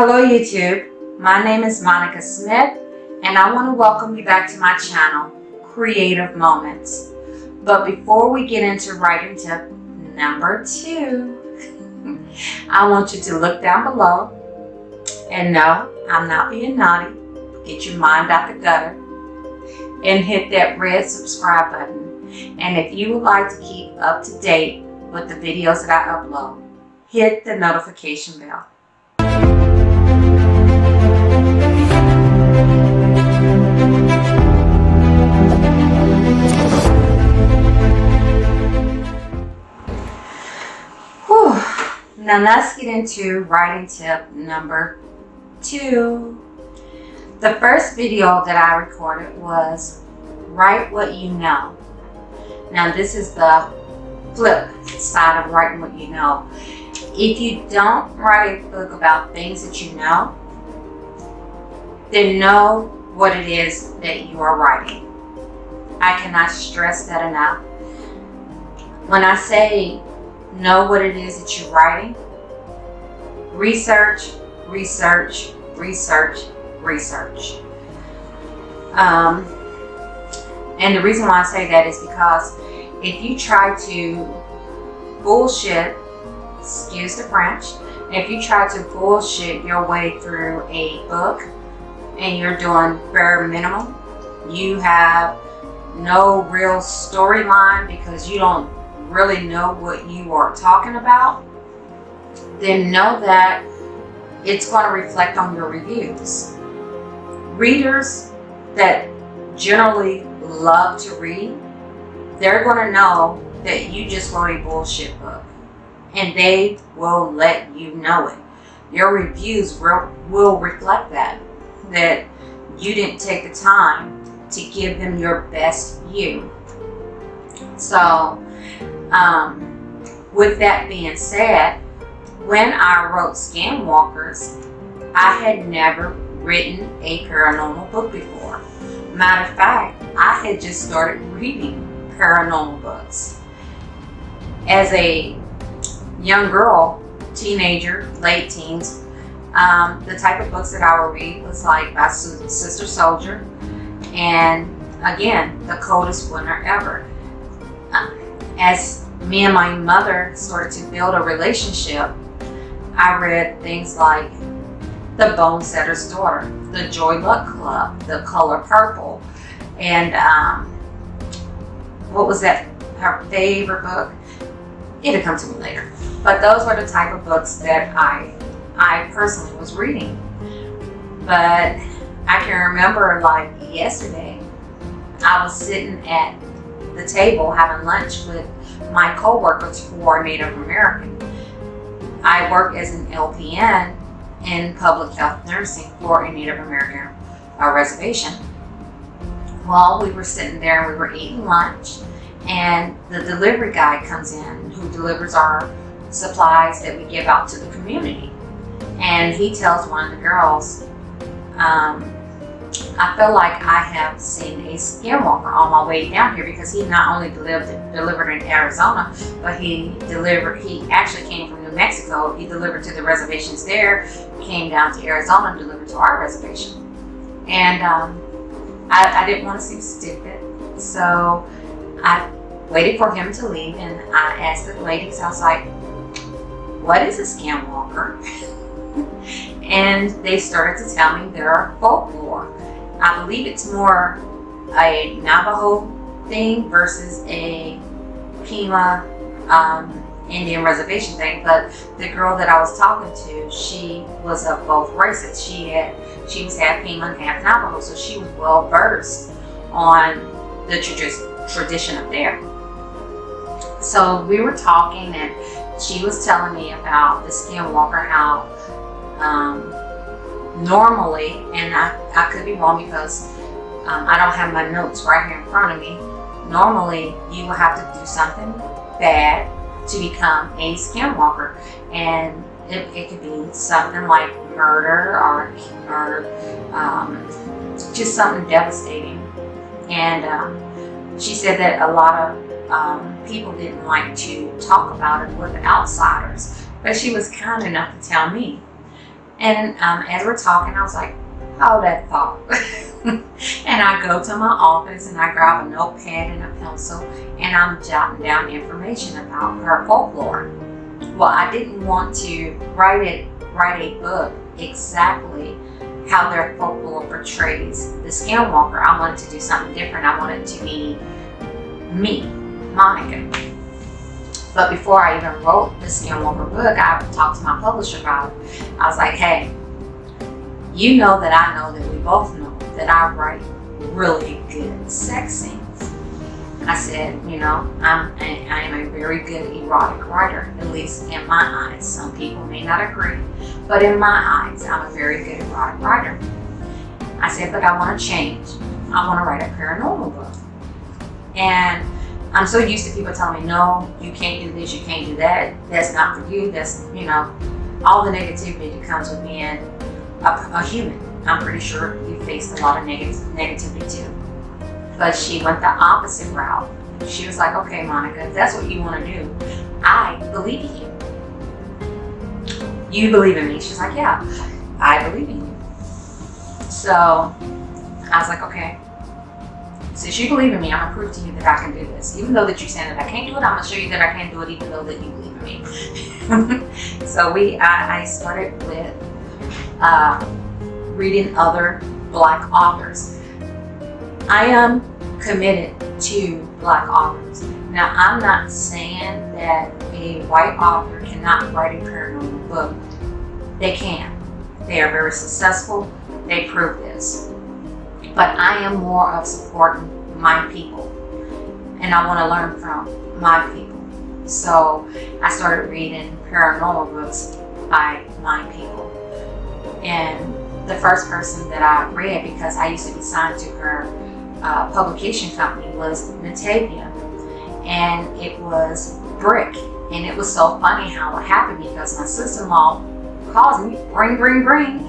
Hello YouTube, my name is Monica Smith and I want to welcome you back to my channel, Creative Moments. But before we get into writing tip number 2, I want you to look down below and no, I'm not being naughty. Get your mind out the gutter and hit that red subscribe button. And if you would like to keep up to date with the videos that I upload, hit the notification bell. Now let's get into writing tip number 2. The first video that I recorded was write what you know. Now this is the flip side of writing what you know. If you don't write a book about things that you know, then know what it is that you are writing. I cannot stress that enough. When I say know what it is that you're writing, research, research, research, research. And the reason why I say that is because if you try to bullshit, excuse the French, if you try to bullshit your way through a book and you're doing bare minimum, you have no real storyline because you don't really know what you are talking about, then know that it's going to reflect on your reviews. Readers that generally love to read, they're going to know that you just wrote a bullshit book and they will let you know it. Your reviews will reflect that you didn't take the time to give them your best you. So with that being said, when I wrote Skinwalkers, I had never written a paranormal book before. Matter of fact, I had just started reading paranormal books. As a young girl, teenager, late teens, the type of books that I would read was like by Sister Soldier and again, The Coldest Winter Ever. As me and my mother started to build a relationship, I read things like The Bone Setter's Daughter, The Joy Luck Club, The Color Purple, and what was that, her favorite book? It'll come to me later. But those were the type of books that I personally was reading. But I can remember like yesterday, I was sitting at the table having lunch with my co-workers who are Native American. I work as an LPN in public health nursing for a Native American reservation. Well, we were sitting there and we were eating lunch and the delivery guy comes in who delivers our supplies that we give out to the community. And he tells one of the girls, I feel like I have seen a skinwalker on my way down here, because he not only delivered in Arizona, but he actually came from New Mexico. He delivered to the reservations there, came down to Arizona and delivered to our reservation. And I didn't want to seem stupid, so I waited for him to leave and I asked the ladies, I was like, what is a skinwalker? And they started to tell me their folklore. I believe it's more a Navajo thing versus a Pima Indian reservation thing. But the girl that I was talking to, she was of both races. She was half Pima and half Navajo, so she was well versed on the tradition up there. So we were talking and she was telling me about the skinwalker, how normally, and I could be wrong because I don't have my notes right here in front of me, normally you will have to do something bad to become a skinwalker, and it could be something like murder or just something devastating. And she said that a lot of people didn't like to talk about it with outsiders, but she was kind enough to tell me. And as we're talking, I was like, hold that thought. And I go to my office and I grab a notepad and a pencil and I'm jotting down information about her folklore. Well, I didn't want to write a book exactly how their folklore portrays the skinwalker. I wanted to do something different. I wanted to be me, Monica. But before I even wrote the skinwalker book, I talked to my publisher about it. I was like, hey, you know that I know that we both know that I write really good sex scenes. I said, you know, I am a very good erotic writer, at least in my eyes. Some people may not agree, but in my eyes, I'm a very good erotic writer. I said, but I want to change. I want to write a paranormal book. And I'm so used to people telling me, no, you can't do this, you can't do that. That's not for you. That's, you know, all the negativity that comes with being a human. I'm pretty sure you faced a lot of negativity too. But she went the opposite route. She was like, okay, Monica, if that's what you want to do, I believe in you. You believe in me? She's like, yeah, I believe in you. So I was like, okay, since you believe in me, I'm going to prove to you that I can do this. Even though that you're saying that I can't do it, I'm going to show you that I can do it even though that you believe in me. So I started with reading other Black authors. I am committed to Black authors. Now, I'm not saying that a white author cannot write a paranormal book. They can. They are very successful. They prove this. But I am more of supporting my people. And I want to learn from my people. So I started reading paranormal books by my people. And the first person that I read, because I used to be signed to her publication company, was Natavia, and it was Brick. And it was so funny how it happened because my sister-in-law calls me, ring, ring, ring.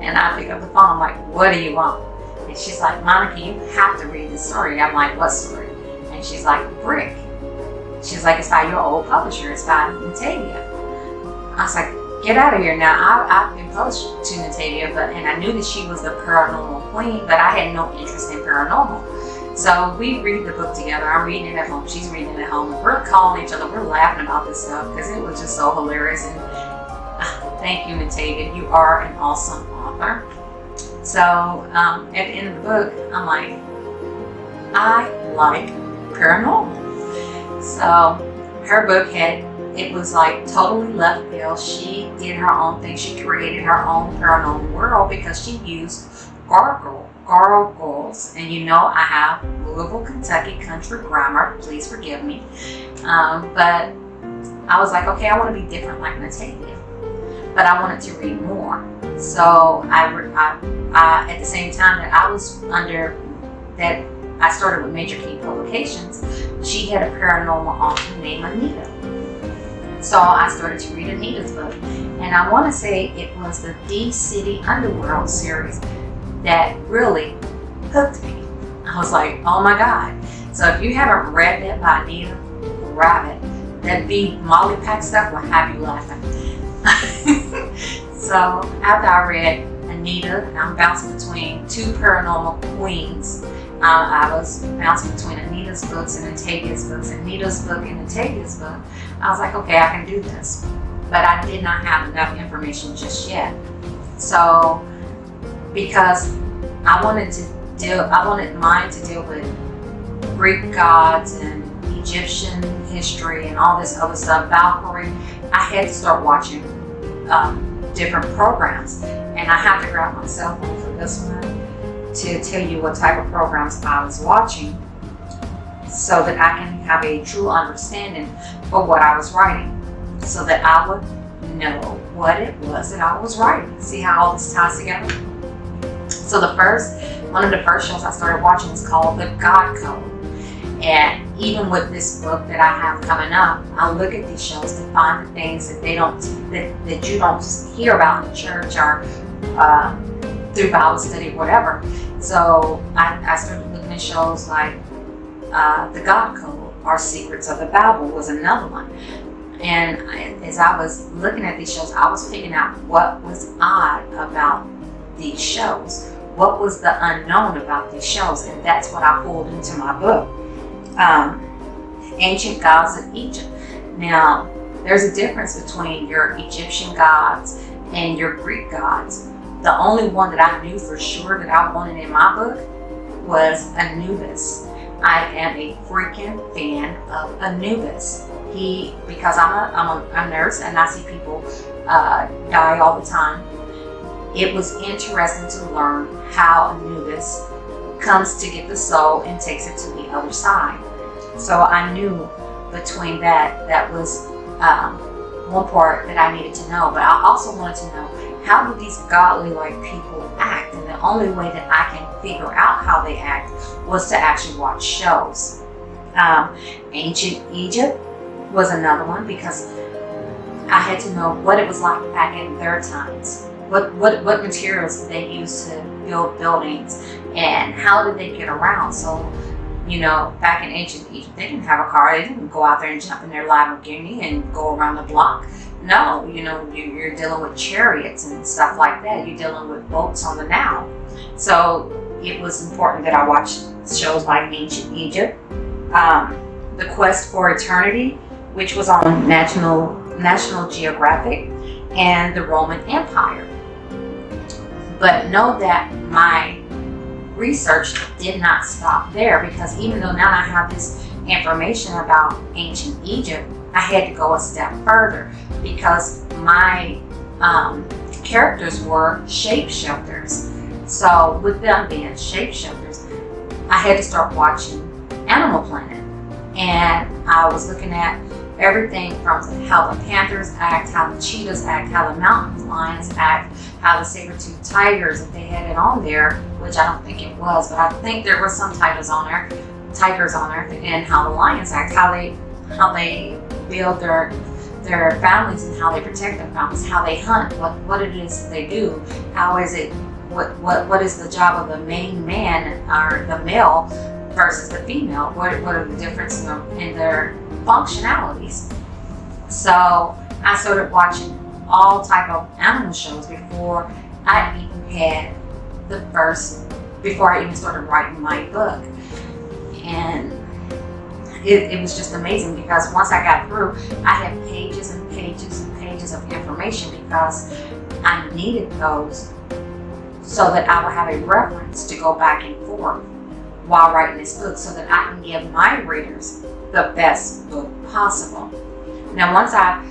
And I pick up the phone, I'm like, what do you want? And she's like, Monica, you have to read this story. I'm like, what story? And she's like, Brick. She's like, it's by your old publisher, it's by Natavia. I was like, get out of here. Now, I've been published to Natavia, and I knew that she was the paranormal queen, but I had no interest in paranormal. So we read the book together. I'm reading it at home. She's reading it at home. And we're calling each other. We're laughing about this stuff because it was just so hilarious. And thank you, Natavia. You are an awesome author. So at the end of the book, I'm like, I like paranormal. So her book it was like totally left field. She did her own thing. She created her own paranormal world because she used gargoyles. And you know I have Louisville, Kentucky country grammar. Please forgive me. But I was like, okay, I want to be different like Natavia. But I wanted to read more. So I at the same time that I was under that, I started with Major Key Publications. She had a paranormal author named Anita. So I started to read Anita's book. And I want to say it was the D-City Underworld series that really hooked me. I was like, oh my God. So if you haven't read that by Anita, grab it. That big Molly Pack stuff will have you laughing. So after I read Anita, I'm bouncing between two paranormal queens. I was bouncing between Anita's books and Natavia's books, Anita's book and Natavia's book. I was like, okay, I can do this. But I did not have enough information just yet. So because I wanted mine to deal with Greek gods and Egyptian history and all this other stuff, Valkyrie, I had to start watching different programs. And I have to grab my cell phone for this one to tell you what type of programs I was watching so that I can have a true understanding of what I was writing, so that I would know what it was that I was writing. See how all this ties together? So one of the first shows I started watching is called The God Code. And even with this book that I have coming up, I look at these shows to find the things that that you don't hear about in church or through Bible study, whatever. So I started looking at shows like The God Code or Secrets of the Bible was another one. as I was looking at these shows, I was picking out what was odd about these shows. What was the unknown about these shows? And that's what I pulled into my book. Ancient Gods of Egypt. Now, there's a difference between your Egyptian gods and your Greek gods. The only one that I knew for sure that I wanted in my book was Anubis. I am a freaking fan of Anubis. Because I'm a nurse and I see people die all the time. It was interesting to learn how Anubis comes to get the soul and takes it to the other side. So I knew between that was one part that I needed to know. But I also wanted to know, how do these godly-like people act? And the only way that I can figure out how they act was to actually watch shows. Ancient Egypt was another one, because I had to know what it was like back in their times. What materials did they use to build buildings, and how did they get around? So, back in ancient Egypt, they didn't have a car. They didn't go out there and jump in their Lamborghini and go around the block. No, you're dealing with chariots and stuff like that. You're dealing with boats on the Nile. So it was important that I watched shows like Ancient Egypt, The Quest for Eternity, which was on National Geographic, and the Roman Empire. But know that my research did not stop there, because even though now I have this information about ancient Egypt, I had to go a step further, because my characters were shapeshifters. So with them being shapeshifters, I had to start watching Animal Planet. And I was looking at everything from how the panthers act, how the cheetahs act, how the mountain lions act, how the saber-toothed tigers, if they had it on there, which I don't think it was, but I think there were some tigers on there, and how the lions act, how they build their families and how they protect their families, how they hunt, what it is they do, how is it, what is the job of the main man or the male versus the female, what are the differences in their functionalities. So I started watching all type of animal shows before I even started writing my book. And it was just amazing, because once I got through, I had pages and pages and pages of information, because I needed those so that I would have a reference to go back and forth while writing this book, so that I can give my readers the best book possible. Now, once I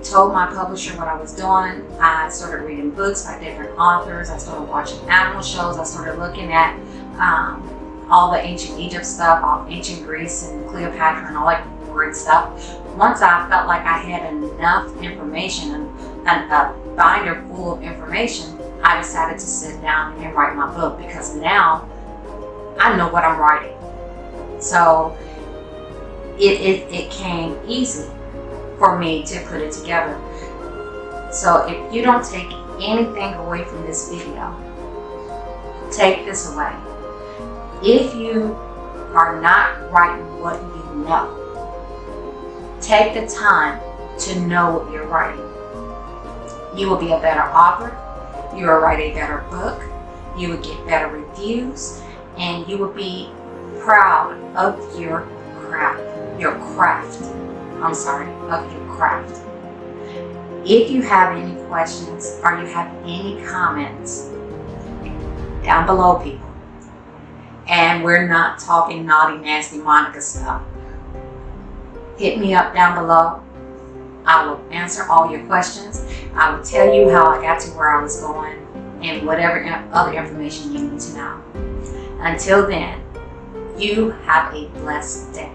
told my publisher what I was doing, I started reading books by different authors. I started watching animal shows. I started looking at all the ancient Egypt stuff, all ancient Greece and Cleopatra and all that great stuff. Once I felt like I had enough information and a binder full of information, I decided to sit down and write my book, because now I know what I'm writing. So it came easy for me to put it together. So if you don't take anything away from this video, take this away. If you are not writing what you know, take the time to know what you're writing. You will be a better author. You will write a better book. You will get better reviews, and you will be proud of your craft. If you have any questions or you have any comments, down below, people. And we're not talking naughty, nasty Monica stuff. Hit me up down below. I will answer all your questions. I will tell you how I got to where I was going and whatever other information you need to know. Until then, you have a blessed day.